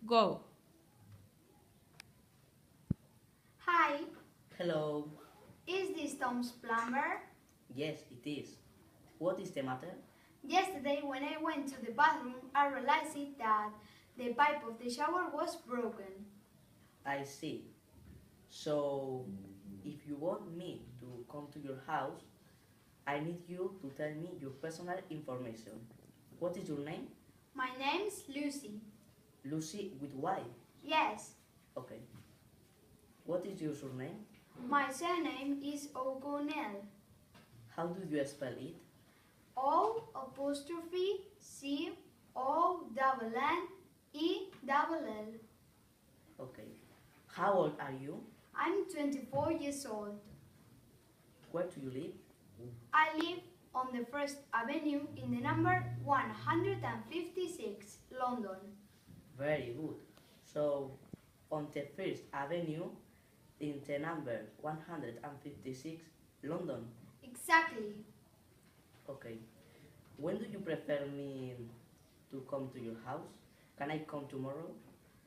Go. Hi, Hello. is this Tom's plumber? Yes, it is. What is the matter? Yesterday when I went to the bathroom, I realized that the pipe of the shower was broken. I see. So, if you want me to come to your house, I need you to tell me your personal information. What is your name? My name's Lucy. Lucy with Y. Yes, Okay. What is your surname? my surname is O'Connell. How do you spell it? O apostrophe C O double N E double L. Okay. How old are you? I'm 24 years old. Where do you live? I live on the First Avenue in the number 156, London. Very good. So, on the First Avenue, in the number 156, London. Exactly. Okay. When do you prefer me to come to your house? Can I come tomorrow?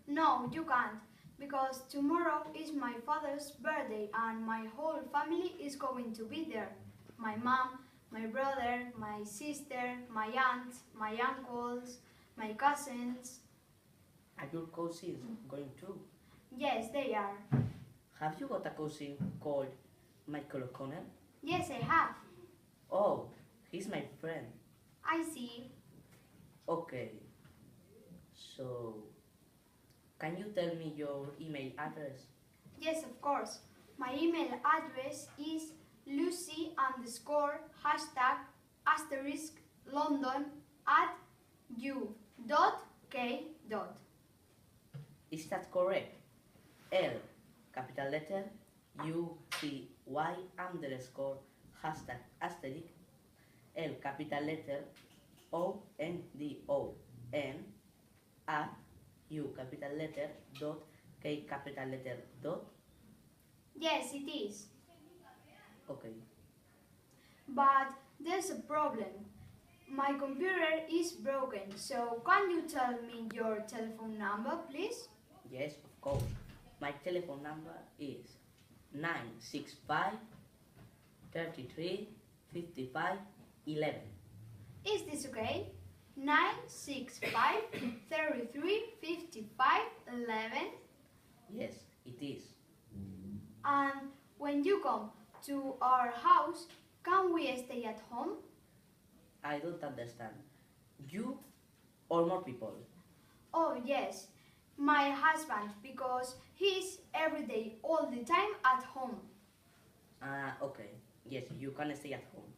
No, you can't, because tomorrow is my father's birthday and my whole family is going to be there. My mom, my brother, my sister, my aunt, my uncles, my cousins. Are your cousins going too? Yes, they are. Have you got a cousin called Michael O'Connell? Yes, I have. Oh, he's my friend. I see. Okay. So, can you tell me your email address? Yes, of course. My email address is lucy underscore hashtag asterisk London at u.k. Is that correct? L, capital letter, U, C, Y, underscore, hashtag, asterisk, L, capital letter, O, N, D, O, N, at, U, capital letter, dot, K, capital letter, dot. Yes, it is. Okay. But there's a problem. My computer is broken, so can you tell me your telephone number, please? Yes, of course. My telephone number is 965 33 55 11. Is this okay? 965 33 55 11. Yes, it is. And when you come to our house, can we stay at home? I don't understand. You or more people? Oh yes, my husband, because he's every day, all the time at home. Okay. Yes, you can stay at home.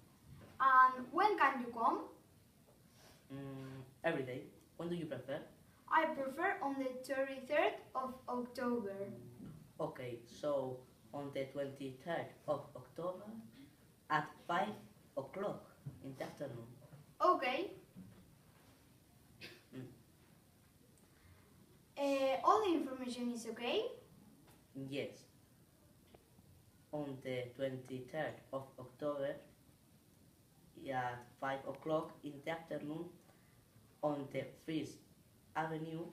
And when can you come? Every day. When do you prefer? I prefer on the 23rd of October. Okay, so on the 23rd of October at 5 o'clock in the afternoon. Okay. Mm. All the information is okay? Yes. On the 23rd of October at 5 o'clock in the afternoon on the First Avenue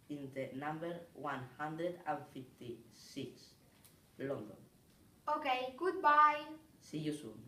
in the number 156, London. Okay, goodbye. See you soon.